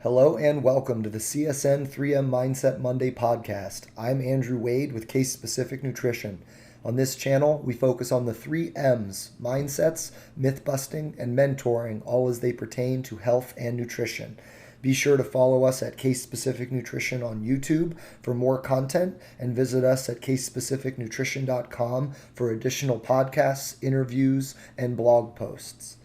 Hello and welcome to the CSN3M Mindset Monday podcast. I'm Andrew Wade with Case Specific Nutrition. On this channel, we focus on the 3 M's: mindsets, myth busting, and mentoring, all as they pertain to health and nutrition. Be sure to follow us at Case Specific Nutrition on YouTube for more content and visit us at casespecificnutrition.com for additional podcasts, interviews, and blog posts.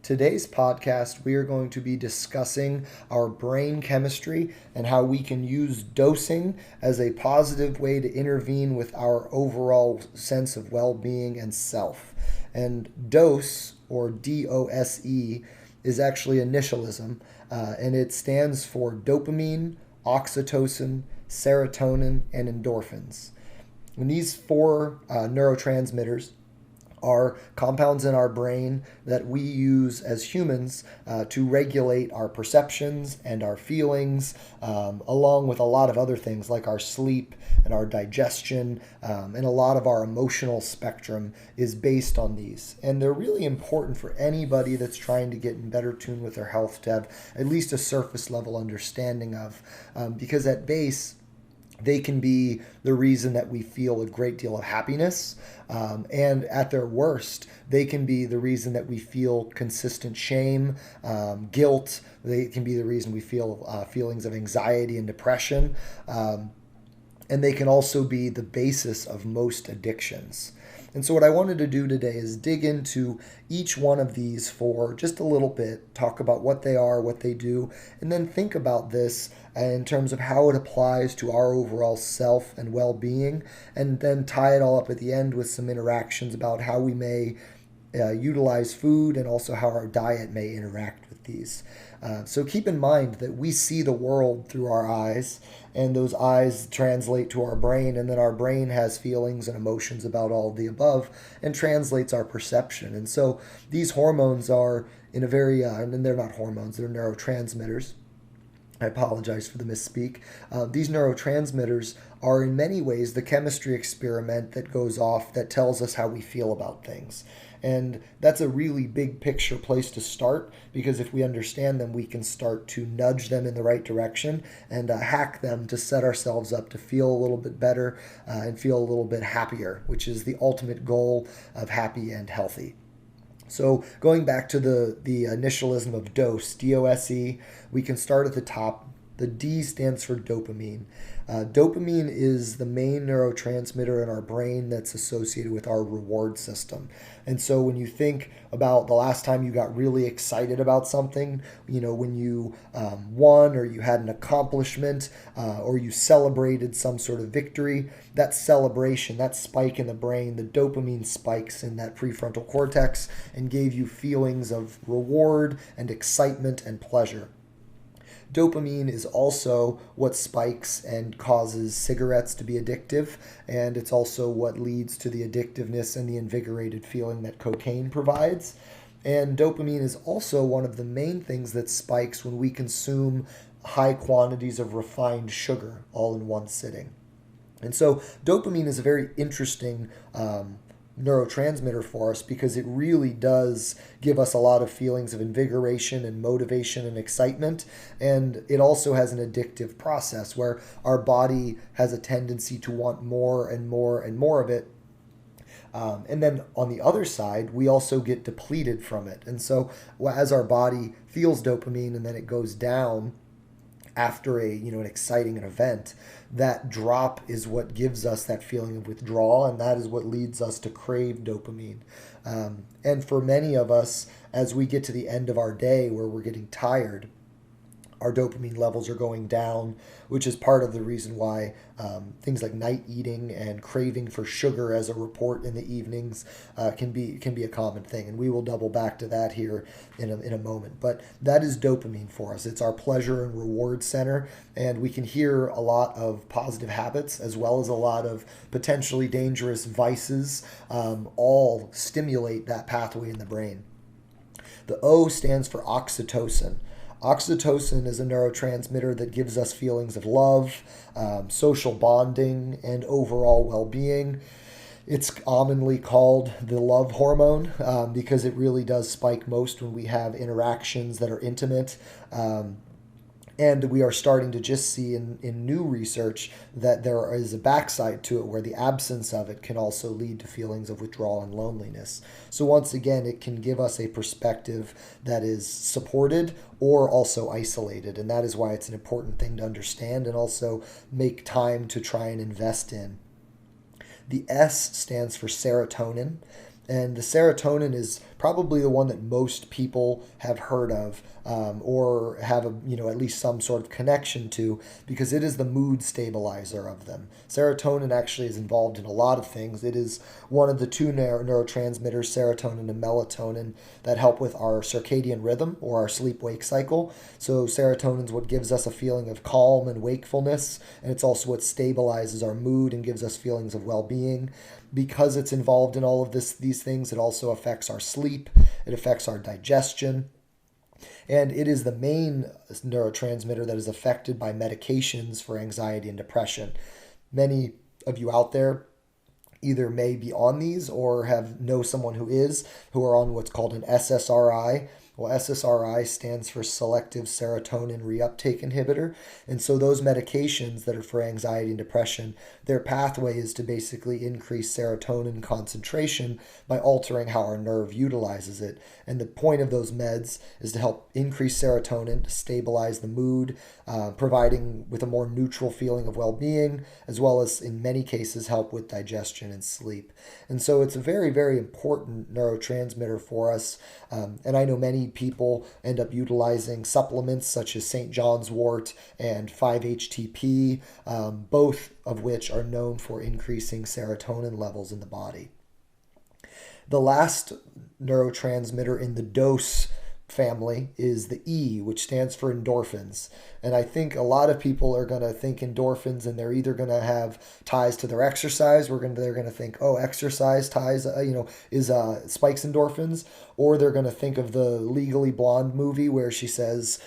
Today's podcast, we are going to be discussing our brain chemistry and how we can use dosing as a positive way to intervene with our overall sense of well-being and self. And D.O.S.E, or D.O.S.E, is actually initialism, and it stands for dopamine, oxytocin, serotonin, and endorphins. And these 4 neurotransmitters are compounds in our brain that we use as humans to regulate our perceptions and our feelings, along with a lot of other things like our sleep and our digestion, and a lot of our emotional spectrum is based on these. And they're really important for anybody that's trying to get in better tune with their health to have at least a surface level understanding of, because at base, they can be the reason that we feel a great deal of happiness. And at their worst, they can be the reason that we feel consistent shame, guilt. They can be the reason we feel feelings of anxiety and depression. And they can also be the basis of most addictions. And so what I wanted to do today is dig into each one of these for just a little bit, talk about what they are, what they do, and then think about this in terms of how it applies to our overall self and well-being, and then tie it all up at the end with some interactions about how we may utilize food and also how our diet may interact with these. So keep in mind that we see the world through our eyes, and those eyes translate to our brain, and then our brain has feelings and emotions about all of the above and translates our perception. And so these hormones are in a very, and they're not hormones, they're neurotransmitters. I apologize for the misspeak. These neurotransmitters are in many ways the chemistry experiment that goes off that tells us how we feel about things. And that's a really big picture place to start, because if we understand them, we can start to nudge them in the right direction and hack them to set ourselves up to feel a little bit better and feel a little bit happier, which is the ultimate goal of happy and healthy. So going back to the initialism of D.O.S.E, D-O-S-E, we can start at the top. The D stands for dopamine. Dopamine is the main neurotransmitter in our brain that's associated with our reward system. And so when you think about the last time you got really excited about something, when you won or you had an accomplishment or you celebrated some sort of victory, that celebration, that spike in the brain, the dopamine spikes in that prefrontal cortex and gave you feelings of reward and excitement and pleasure. Dopamine is also what spikes and causes cigarettes to be addictive, and it's also what leads to the addictiveness and the invigorated feeling that cocaine provides. And dopamine is also one of the main things that spikes when we consume high quantities of refined sugar all in one sitting. And so dopamine is a very interesting neurotransmitter for us, because it really does give us a lot of feelings of invigoration and motivation and excitement. And it also has an addictive process where our body has a tendency to want more and more and more of it. And then on the other side, we also get depleted from it. And so as our body feels dopamine and then it goes down after an exciting event, that drop is what gives us that feeling of withdrawal, and that is what leads us to crave dopamine. And for many of us, as we get to the end of our day where we're getting tired, our dopamine levels are going down, which is part of the reason why things like night eating and craving for sugar as a report in the evenings can be a common thing. And we will double back to that here in a moment. But that is dopamine for us. It's our pleasure and reward center, and we can hear a lot of positive habits as well as a lot of potentially dangerous vices all stimulate that pathway in the brain. The O stands for oxytocin. Oxytocin is a neurotransmitter that gives us feelings of love, social bonding, and overall well-being. It's commonly called the love hormone because it really does spike most when we have interactions that are intimate. And And we are starting to just see in new research that there is a backside to it where the absence of it can also lead to feelings of withdrawal and loneliness. So once again, it can give us a perspective that is supported or also isolated. And that is why it's an important thing to understand and also make time to try and invest in. The S stands for serotonin. And the serotonin is probably the one that most people have heard of, or have at least some sort of connection to, because it is the mood stabilizer of them. Serotonin actually is involved in a lot of things. It is one of the two neurotransmitters, serotonin and melatonin, that help with our circadian rhythm or our sleep-wake cycle. So serotonin is what gives us a feeling of calm and wakefulness, and it's also what stabilizes our mood and gives us feelings of well-being. Because it's involved in all of these things, it also affects our sleep, it affects our digestion, and it is the main neurotransmitter that is affected by medications for anxiety and depression. Many of you out there either may be on these or know someone who are on what's called an SSRI. Well, SSRI stands for selective serotonin reuptake inhibitor. And so those medications that are for anxiety and depression, their pathway is to basically increase serotonin concentration by altering how our nerve utilizes it. And the point of those meds is to help increase serotonin, to stabilize the mood, providing with a more neutral feeling of well-being, as well as in many cases help with digestion and sleep. And so it's a very, very important neurotransmitter for us. And I know many people end up utilizing supplements such as St. John's wort and 5-HTP, both of which are known for increasing serotonin levels in the body. The last neurotransmitter in the D.O.S.E family is the E, which stands for endorphins. And I think a lot of people are going to think endorphins and they're either going to have ties to their exercise. They're going to think, oh, exercise ties, is spikes endorphins, or they're going to think of the Legally Blonde movie where she says,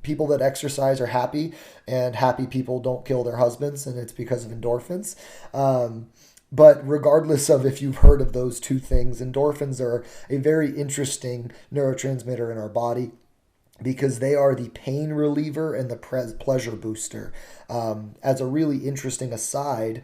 people that exercise are happy, and happy people don't kill their husbands, and it's because of endorphins. But regardless of if you've heard of those two things, endorphins are a very interesting neurotransmitter in our body because they are the pain reliever and the pleasure booster. As a really interesting aside,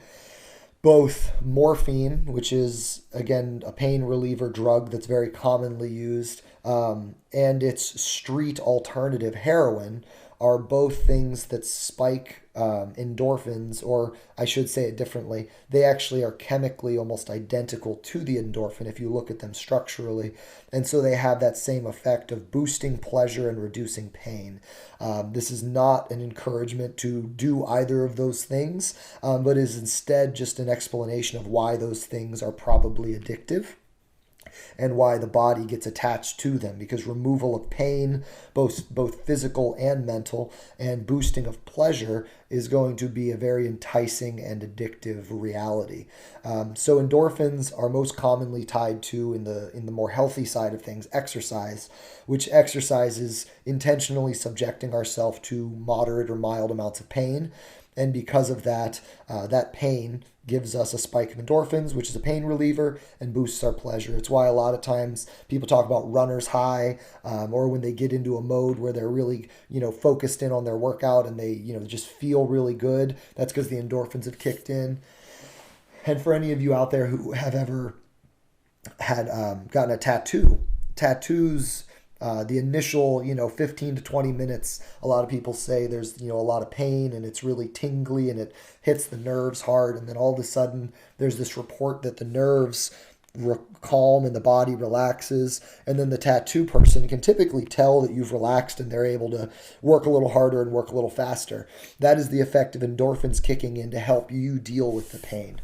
both morphine, which is, again, a pain reliever drug that's very commonly used, and its street alternative, heroin, are both things that spike endorphins, or I should say it differently. They actually are chemically almost identical to the endorphin if you look at them structurally. And so they have that same effect of boosting pleasure and reducing pain. This is not an encouragement to do either of those things, but is instead just an explanation of why those things are probably addictive and why the body gets attached to them, because removal of pain, both physical and mental, and boosting of pleasure is going to be a very enticing and addictive reality. So endorphins are most commonly tied to, in the more healthy side of things, exercise, which exercise is intentionally subjecting ourselves to moderate or mild amounts of pain. And because of that, that pain gives us a spike of endorphins, which is a pain reliever, and boosts our pleasure. It's why a lot of times people talk about runner's high, or when they get into a mode where they're really, focused in on their workout and they, just feel really good. That's because the endorphins have kicked in. And for any of you out there who have ever had gotten a tattoo, tattoos, the initial, 15 to 20 minutes, a lot of people say there's, a lot of pain and it's really tingly and it hits the nerves hard. And then all of a sudden there's this report that the nerves calm and the body relaxes. And then the tattoo person can typically tell that you've relaxed and they're able to work a little harder and work a little faster. That is the effect of endorphins kicking in to help you deal with the pain.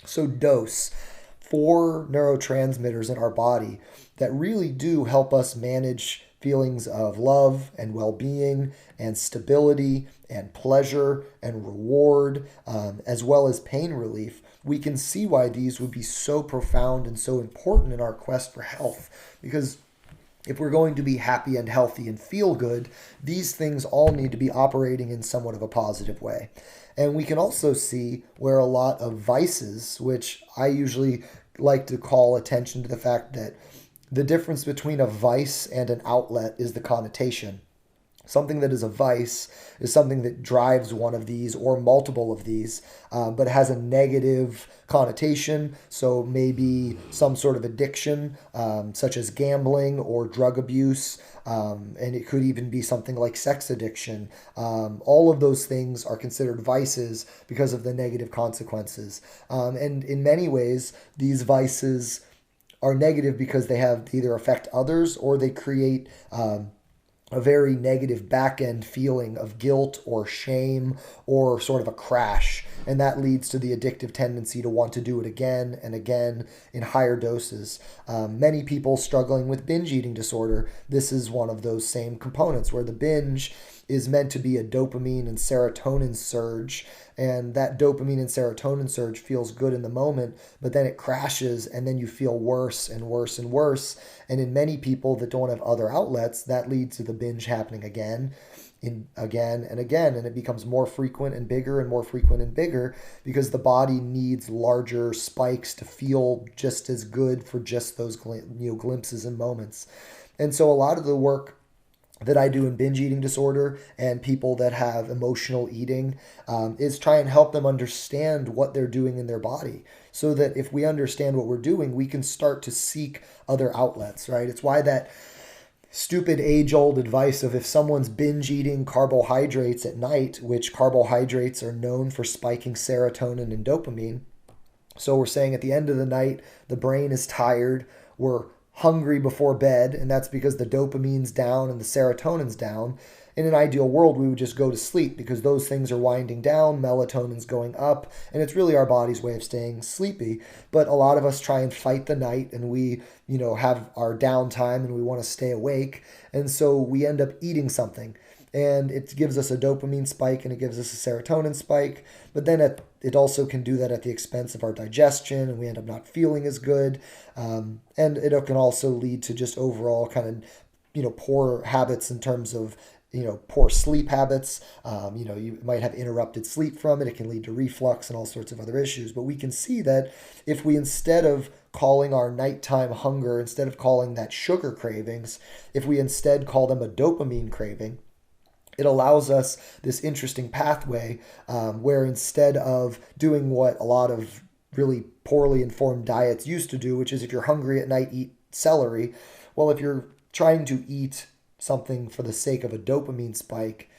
So D.O.S.E, 4 neurotransmitters in our body that really do help us manage feelings of love and well-being and stability and pleasure and reward, as well as pain relief. We can see why these would be so profound and so important in our quest for health, because if we're going to be happy and healthy and feel good, these things all need to be operating in somewhat of a positive way. And we can also see where a lot of vices, which I usually like to call attention to the fact that the difference between a vice and an outlet is the connotation. Something that is a vice is something that drives one of these or multiple of these, but has a negative connotation. So maybe some sort of addiction, such as gambling or drug abuse, and it could even be something like sex addiction. All of those things are considered vices because of the negative consequences. And in many ways, these vices are negative because they have either affect others or they create a very negative back end feeling of guilt or shame or sort of a crash. And that leads to the addictive tendency to want to do it again and again in higher doses. Many people struggling with binge eating disorder, this is one of those same components where the binge is meant to be a dopamine and serotonin surge. And that dopamine and serotonin surge feels good in the moment, but then it crashes and then you feel worse and worse and worse. And in many people that don't have other outlets, that leads to the binge happening again and again, and it becomes more frequent and bigger and more frequent and bigger because the body needs larger spikes to feel just as good for just those glimpses and moments. And so a lot of the work that I do in binge eating disorder and people that have emotional eating is try and help them understand what they're doing in their body, so that if we understand what we're doing, we can start to seek other outlets, right? It's why that stupid age-old advice of if someone's binge eating carbohydrates at night, which carbohydrates are known for spiking serotonin and dopamine. So we're saying at the end of the night, the brain is tired, we're hungry before bed, and that's because the dopamine's down and the serotonin's down. In an ideal world, we would just go to sleep because those things are winding down, melatonin's going up, and it's really our body's way of staying sleepy. But a lot of us try and fight the night, and we, have our downtime and we want to stay awake. And so we end up eating something. And it gives us a dopamine spike and it gives us a serotonin spike. But then it also can do that at the expense of our digestion, and we end up not feeling as good. And it can also lead to just overall kind of, poor habits in terms of poor sleep habits. You might have interrupted sleep from it. It can lead to reflux and all sorts of other issues. But we can see that if we, instead of calling our nighttime hunger, instead of calling that sugar cravings, if we instead call them a dopamine craving, it allows us this interesting pathway where instead of doing what a lot of really poorly informed diets used to do, which is if you're hungry at night, eat celery. Well, if you're trying to eat something for the sake of a dopamine spike,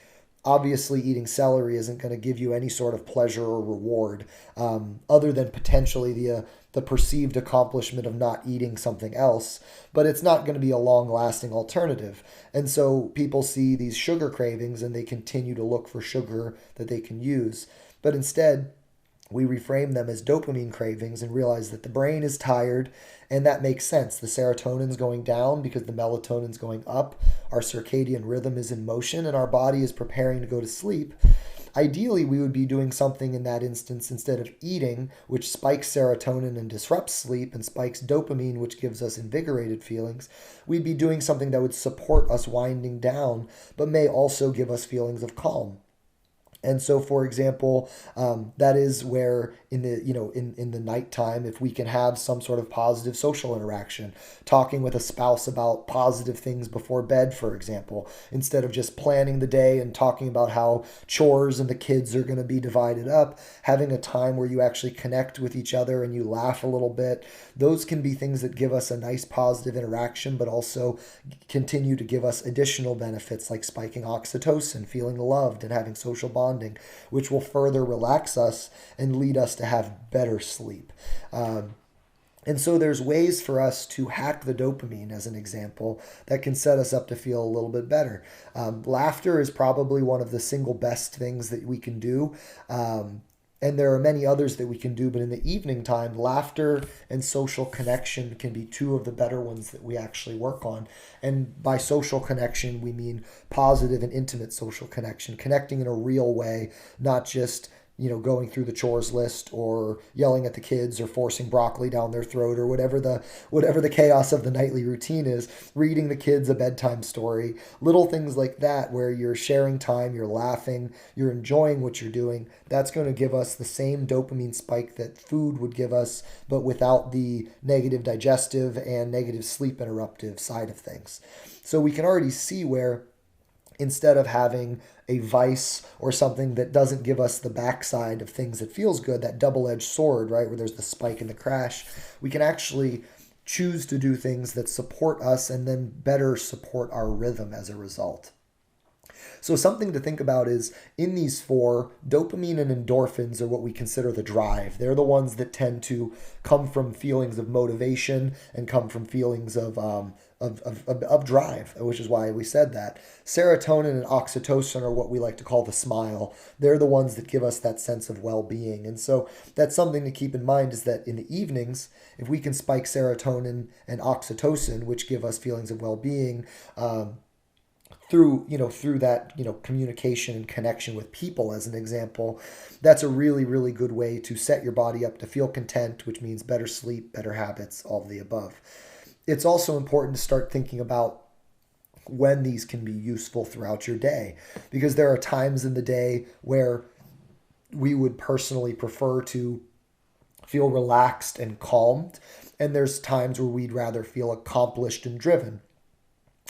obviously eating celery isn't going to give you any sort of pleasure or reward other than potentially the perceived accomplishment of not eating something else, but it's not going to be a long-lasting alternative. And so people see these sugar cravings and they continue to look for sugar that they can use. But instead, we reframe them as dopamine cravings and realize that the brain is tired, and that makes sense. The serotonin's going down because the melatonin's going up. Our circadian rhythm is in motion and our body is preparing to go to sleep. Ideally, we would be doing something in that instance instead of eating, which spikes serotonin and disrupts sleep, and spikes dopamine, which gives us invigorated feelings. We'd be doing something that would support us winding down, but may also give us feelings of calm. And so, for example, that is where in the nighttime, if we can have some sort of positive social interaction, talking with a spouse about positive things before bed, for example, instead of just planning the day and talking about how chores and the kids are going to be divided up, having a time where you actually connect with each other and you laugh a little bit. Those can be things that give us a nice positive interaction, but also continue to give us additional benefits like spiking oxytocin, feeling loved, and having social bonding, which will further relax us and lead us to have better sleep. And so there's ways for us to hack the dopamine, as an example, that can set us up to feel a little bit better. Laughter is probably one of the single best things that we can do. And there are many others that we can do, but in the evening time, laughter and social connection can be two of the better ones that we actually work on. And by social connection, we mean positive and intimate social connection, connecting in a real way, not just going through the chores list or yelling at the kids or forcing broccoli down their throat or whatever the chaos of the nightly routine is, reading the kids a bedtime story, little things like that where you're sharing time, you're laughing, you're enjoying what you're doing. That's going to give us the same dopamine spike that food would give us, but without the negative digestive and negative sleep interruptive side of things. So we can already see where instead of having a vice or something that doesn't give us the backside of things that feels good, that double-edged sword, right, where there's the spike and the crash, we can actually choose to do things that support us and then better support our rhythm as a result. So something to think about is in these four, dopamine and endorphins are what we consider the drive. They're the ones that tend to come from feelings of motivation and come from feelings of drive, which is why we said that. Serotonin and oxytocin are what we like to call the smile. They're the ones that give us that sense of well-being. And so that's something to keep in mind, is that in the evenings, if we can spike serotonin and oxytocin, which give us feelings of well-being, through that, communication and connection with people, as an example, that's a really, really good way to set your body up to feel content, which means better sleep, better habits, all of the above. It's also important to start thinking about when these can be useful throughout your day, because there are times in the day where we would personally prefer to feel relaxed and calmed, and there's times where we'd rather feel accomplished and driven.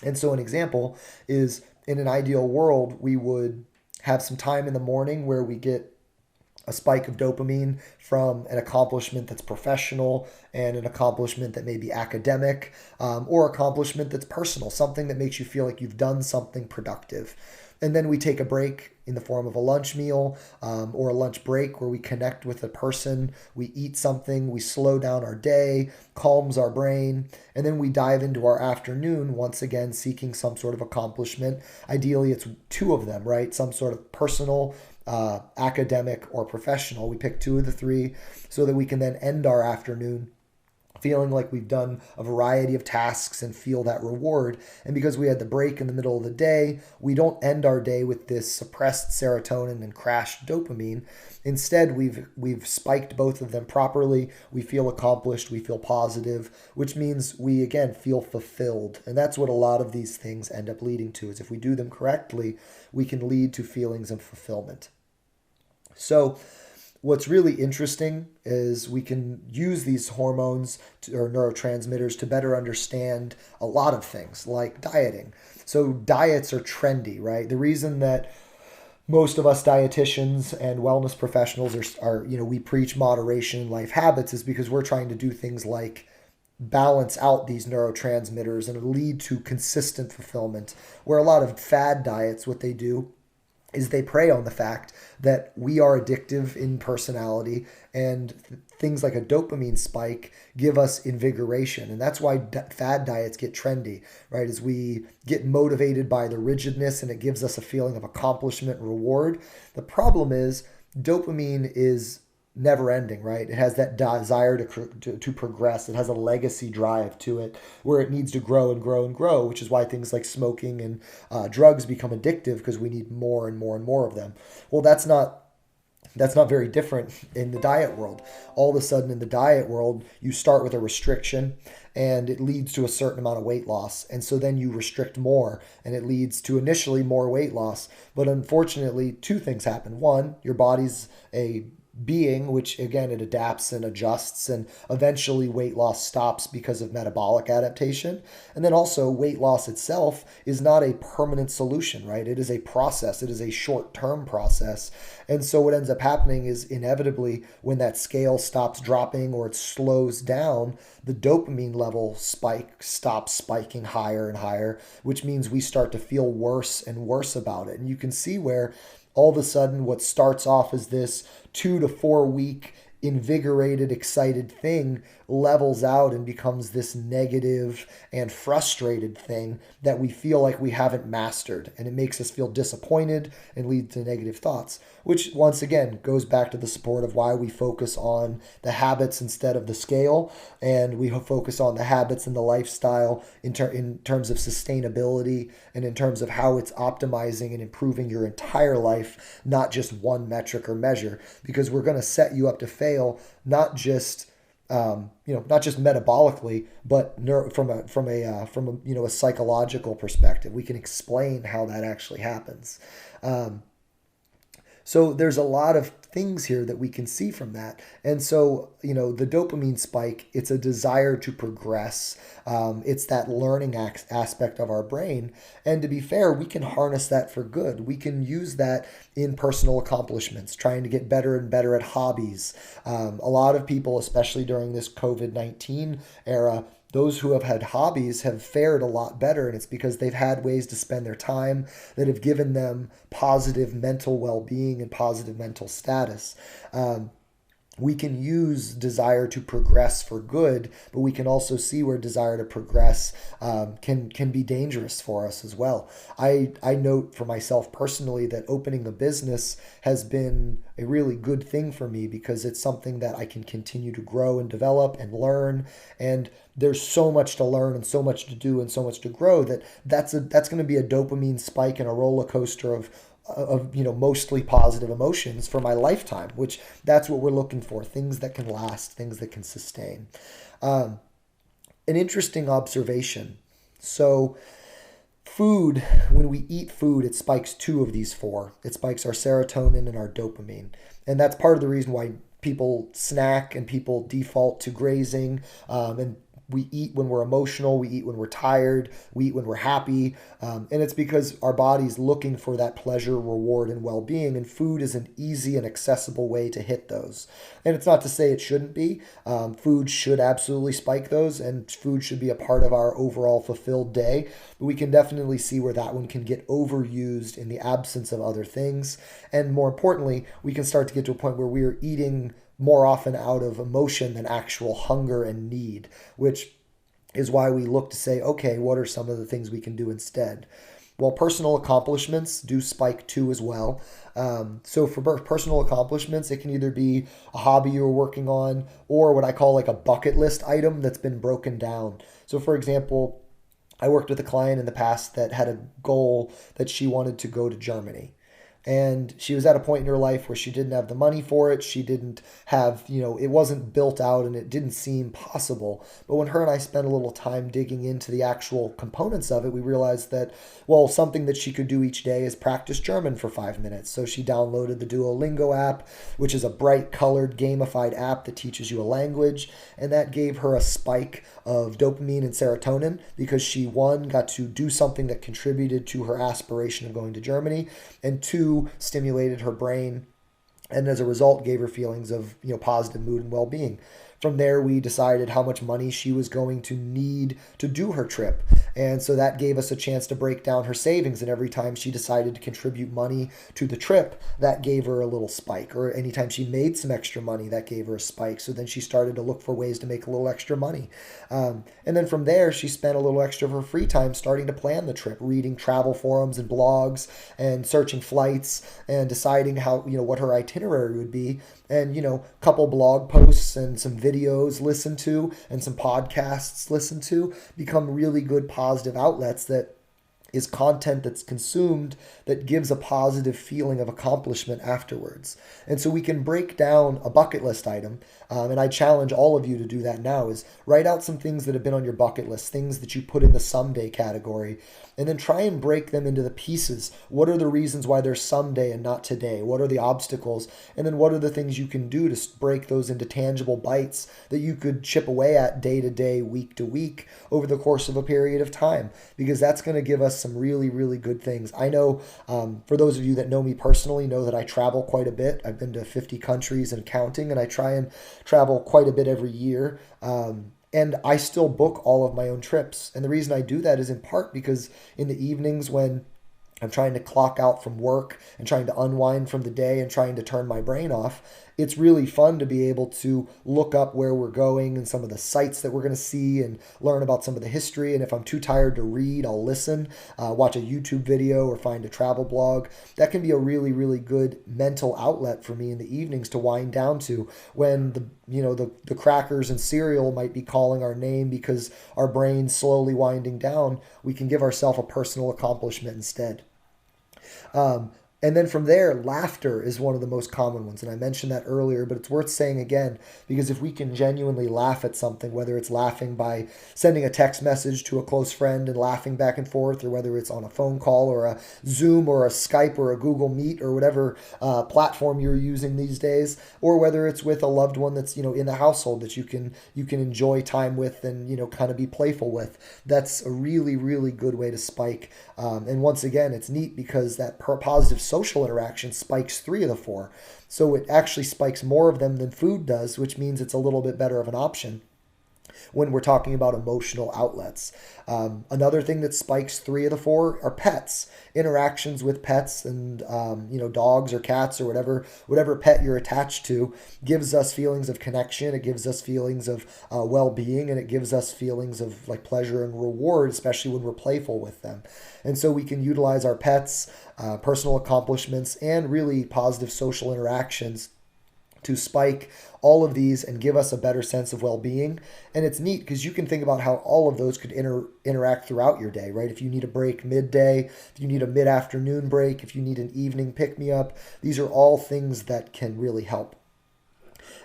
And so an example is, in an ideal world, we would have some time in the morning where we get a spike of dopamine from an accomplishment that's professional and an accomplishment that may be academic, or accomplishment that's personal, something that makes you feel like you've done something productive. And then we take a break in the form of a lunch meal, or a lunch break where we connect with a person, we eat something, we slow down our day, calms our brain, and then we dive into our afternoon, once again seeking some sort of accomplishment. Ideally, it's two of them, right? Some sort of personal, academic, or professional. We pick two of the three so that we can then end our afternoon feeling like we've done a variety of tasks and feel that reward. And because we had the break in the middle of the day, we don't end our day with this suppressed serotonin and crashed dopamine. Instead, we've spiked both of them properly. We feel accomplished, we feel positive, which means we, again, feel fulfilled. And that's what a lot of these things end up leading to, is if we do them correctly, we can lead to feelings of fulfillment. So what's really interesting is we can use these hormones or neurotransmitters to better understand a lot of things, like dieting. So diets are trendy, right? The reason that most of us dietitians and wellness professionals are we preach moderation in life habits is because we're trying to do things like balance out these neurotransmitters and lead to consistent fulfillment. Where a lot of fad diets, what they do is they prey on the fact that we are addictive in personality, and things like a dopamine spike give us invigoration. And that's why fad diets get trendy, right? As we get motivated by the rigidness and it gives us a feeling of accomplishment and reward. The problem is dopamine is never ending, right? It has that desire to progress. It has a legacy drive to it where it needs to grow and grow and grow, which is why things like smoking and drugs become addictive, because we need more and more and more of them. Well, that's not very different in the diet world. All of a sudden in the diet world, you start with a restriction and it leads to a certain amount of weight loss. And so then you restrict more and it leads to initially more weight loss. But unfortunately, two things happen. One, your body's a being, which again, it adapts and adjusts, and eventually weight loss stops because of metabolic adaptation. And then also weight loss itself is not a permanent solution, right? It is a process. It is a short-term process. And so what ends up happening is inevitably when that scale stops dropping or it slows down, the dopamine level stops spiking higher and higher, which means we start to feel worse and worse about it. And you can see where all of a sudden what starts off as this 2 to 4 week invigorated, excited thing levels out and becomes this negative and frustrated thing that we feel like we haven't mastered. And it makes us feel disappointed and lead to negative thoughts, which once again goes back to the support of why we focus on the habits instead of the scale. And we focus on the habits and the lifestyle in terms of sustainability and in terms of how it's optimizing and improving your entire life, not just one metric or measure, because we're going to set you up to fail, not just metabolically, but from a psychological perspective. We can explain how that actually happens. So there's a lot of things here that we can see from that. And so, the dopamine spike, it's a desire to progress. It's that learning aspect of our brain. And to be fair, we can harness that for good. We can use that in personal accomplishments, trying to get better and better at hobbies. A lot of people, especially during this COVID-19 era, those who have had hobbies have fared a lot better, and it's because they've had ways to spend their time that have given them positive mental well-being and positive mental status. We can use desire to progress for good, but we can also see where desire to progress can be dangerous for us as well. I note for myself personally that opening a business has been a really good thing for me because it's something that I can continue to grow and develop and learn. And there's so much to learn and so much to do and so much to grow that's going to be a dopamine spike and a roller coaster of mostly positive emotions for my lifetime, which that's what we're looking for, things that can last, things that can sustain. An interesting observation. So food, when we eat food, it spikes two of these four. It spikes our serotonin and our dopamine. And that's part of the reason why people snack and people default to grazing, and we eat when we're emotional, we eat when we're tired, we eat when we're happy. And it's because our body's looking for that pleasure, reward, and well-being. And food is an easy and accessible way to hit those. And it's not to say it shouldn't be. Food should absolutely spike those, and food should be a part of our overall fulfilled day. But we can definitely see where that one can get overused in the absence of other things. And more importantly, we can start to get to a point where we're eating more often out of emotion than actual hunger and need, which is why we look to say, okay, what are some of the things we can do instead? Well, personal accomplishments do spike too as well. So for personal accomplishments, it can either be a hobby you're working on or what I call like a bucket list item that's been broken down. So for example, I worked with a client in the past that had a goal that she wanted to go to Germany. And she was at a point in her life where she didn't have the money for it. She didn't have, it wasn't built out and it didn't seem possible. But when her and I spent a little time digging into the actual components of it, we realized that, well, something that she could do each day is practice German for 5 minutes. So she downloaded the Duolingo app, which is a bright colored gamified app that teaches you a language. And that gave her a spike of dopamine and serotonin because she, one, got to do something that contributed to her aspiration of going to Germany, and two, stimulated her brain, and as a result gave her feelings of positive mood and well-being. From there, we decided how much money she was going to need to do her trip. And so that gave us a chance to break down her savings. And every time she decided to contribute money to the trip, that gave her a little spike. Or anytime she made some extra money, that gave her a spike. So then she started to look for ways to make a little extra money. And then from there, she spent a little extra of her free time starting to plan the trip, reading travel forums and blogs and searching flights and deciding how, what her itinerary would be. And, a couple blog posts and some videos listened to and some podcasts listened to become really good positive outlets that is content that's consumed that gives a positive feeling of accomplishment afterwards. And so we can break down a bucket list item, and I challenge all of you to do that now, is write out some things that have been on your bucket list, things that you put in the someday category, and then try and break them into the pieces. What are the reasons why they're someday and not today? What are the obstacles? And then what are the things you can do to break those into tangible bites that you could chip away at day to day, week to week, over the course of a period of time? Because that's going to give us some really, really good things. I know for those of you that know me personally, know that I travel quite a bit. I've been to 50 countries and counting, and I try and travel quite a bit every year. And I still book all of my own trips. And the reason I do that is in part because in the evenings when I'm trying to clock out from work and trying to unwind from the day and trying to turn my brain off, it's really fun to be able to look up where we're going and some of the sites that we're going to see and learn about some of the history. And if I'm too tired to read, I'll listen, watch a YouTube video or find a travel blog. That can be a really, really good mental outlet for me in the evenings to wind down to when the crackers and cereal might be calling our name because our brain's slowly winding down. We can give ourselves a personal accomplishment instead. And then from there, laughter is one of the most common ones. And I mentioned that earlier, but it's worth saying again, because if we can genuinely laugh at something, whether it's laughing by sending a text message to a close friend and laughing back and forth, or whether it's on a phone call or a Zoom or a Skype or a Google Meet or whatever platform you're using these days, or whether it's with a loved one that's, in the household that you can enjoy time with and, kind of be playful with. That's a really, really good way to spike. And once again, it's neat because that positive social interaction spikes 3 of the 4. So it actually spikes more of them than food does, which means it's a little bit better of an option when we're talking about emotional outlets. Another thing that spikes 3 of the 4 are pets. Interactions with pets and dogs or cats or whatever pet you're attached to gives us feelings of connection. It gives us feelings of well-being, and it gives us feelings of like pleasure and reward, especially when we're playful with them. And so we can utilize our pets, personal accomplishments, and really positive social interactions to spike all of these and give us a better sense of well-being. And it's neat because you can think about how all of those could interact throughout your day, right? If you need a break midday, if you need a mid-afternoon break, if you need an evening pick-me-up, these are all things that can really help.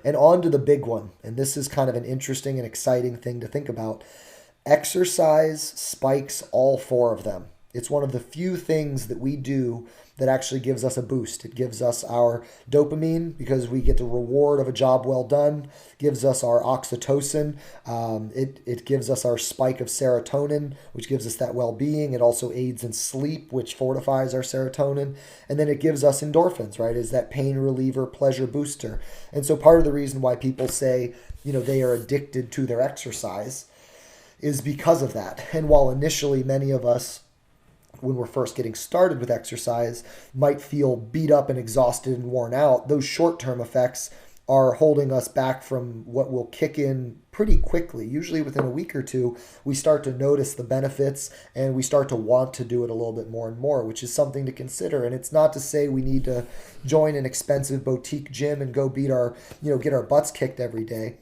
And on to the big one, and this is kind of an interesting and exciting thing to think about. Exercise spikes all 4 of them. It's one of the few things that we do that actually gives us a boost. It gives us our dopamine because we get the reward of a job well done. It gives us our oxytocin. It gives us our spike of serotonin, which gives us that well-being. It also aids in sleep, which fortifies our serotonin. And then it gives us endorphins, right? Is that pain reliever, pleasure booster. And so part of the reason why people say, they are addicted to their exercise is because of that. And while initially many of us, when we're first getting started with exercise, might feel beat up and exhausted and worn out, those short-term effects are holding us back from what will kick in pretty quickly. Usually within a week or 2, we start to notice the benefits and we start to want to do it a little bit more and more, which is something to consider. And it's not to say we need to join an expensive boutique gym and go get our butts kicked every day.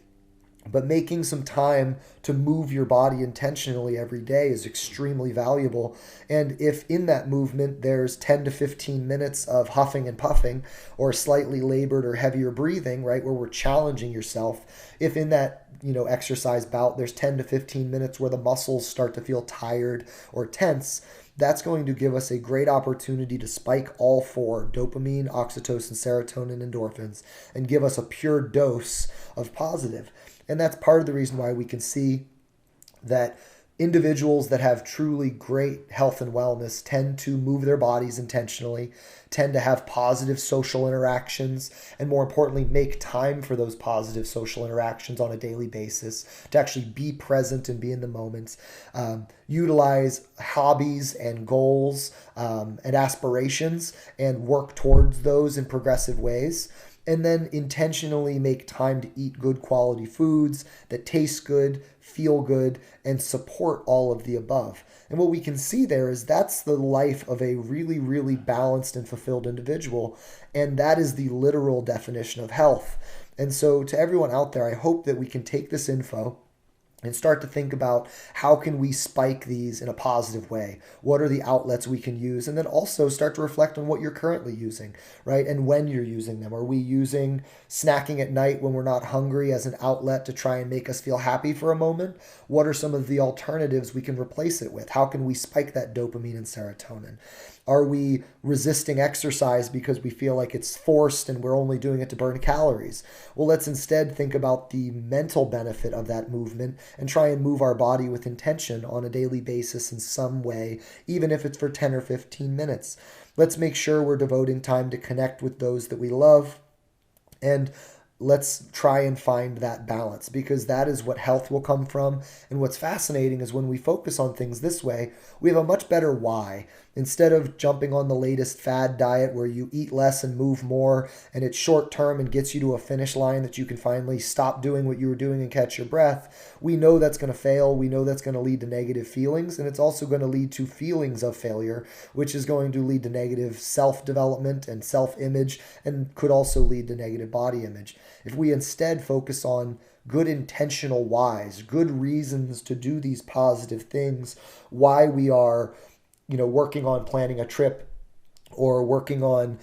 But making some time to move your body intentionally every day is extremely valuable. And if in that movement there's 10 to 15 minutes of huffing and puffing or slightly labored or heavier breathing, right, where we're challenging yourself, if in that exercise bout there's 10 to 15 minutes where the muscles start to feel tired or tense, that's going to give us a great opportunity to spike all 4, dopamine, oxytocin, serotonin, endorphins, and give us a pure dose of positive. And that's part of the reason why we can see that individuals that have truly great health and wellness tend to move their bodies intentionally, tend to have positive social interactions, and more importantly, make time for those positive social interactions on a daily basis to actually be present and be in the moment, utilize hobbies and goals and aspirations and work towards those in progressive ways. And then intentionally make time to eat good quality foods that taste good, feel good, and support all of the above. And what we can see there is that's the life of a really, really balanced and fulfilled individual. And that is the literal definition of health. And so to everyone out there, I hope that we can take this info and start to think about how can we spike these in a positive way? What are the outlets we can use? And then also start to reflect on what you're currently using, right? And when you're using them. Are we using snacking at night when we're not hungry as an outlet to try and make us feel happy for a moment? What are some of the alternatives we can replace it with? How can we spike that dopamine and serotonin? Are we resisting exercise because we feel like it's forced and we're only doing it to burn calories? Well, let's instead think about the mental benefit of that movement and try and move our body with intention on a daily basis in some way, even if it's for 10 or 15 minutes. Let's make sure we're devoting time to connect with those that we love, and let's try and find that balance, because that is what health will come from. And what's fascinating is when we focus on things this way, we have a much better why. Instead of jumping on the latest fad diet where you eat less and move more, and it's short term and gets you to a finish line that you can finally stop doing what you were doing and catch your breath, we know that's going to fail. We know that's going to lead to negative feelings, and it's also going to lead to feelings of failure, which is going to lead to negative self-development and self-image, and could also lead to negative body image. If we instead focus on good intentional whys, good reasons to do these positive things, why we are working on planning a trip or working on,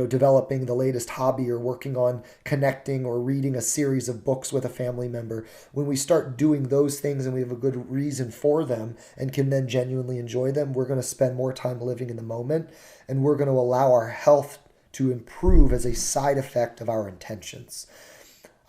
developing the latest hobby, or working on connecting or reading a series of books with a family member. When we start doing those things and we have a good reason for them and can then genuinely enjoy them, we're going to spend more time living in the moment, and we're going to allow our health to improve as a side effect of our intentions.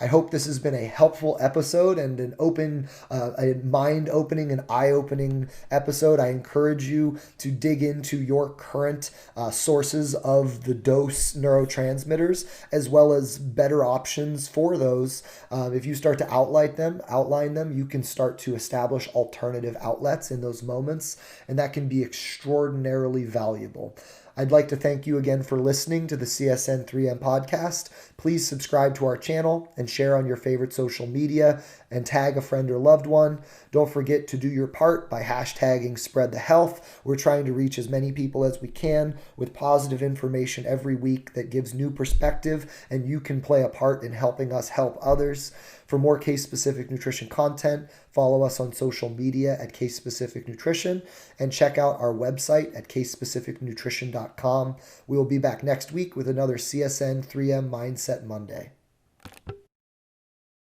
I hope this has been a helpful episode and a mind-opening and eye-opening episode. I encourage you to dig into your current sources of the D.O.S.E neurotransmitters, as well as better options for those. If you start to outline them, you can start to establish alternative outlets in those moments, and that can be extraordinarily valuable. I'd like to thank you again for listening to the CSN3M podcast. Please subscribe to our channel and share on your favorite social media and tag a friend or loved one. Don't forget to do your part by hashtagging Spread the Health. We're trying to reach as many people as we can with positive information every week that gives new perspective, and you can play a part in helping us help others. For more case-specific nutrition content, follow us on social media at Case Specific Nutrition, and check out our website at casespecificnutrition.com. We will be back next week with another CSN3M Mindset Monday.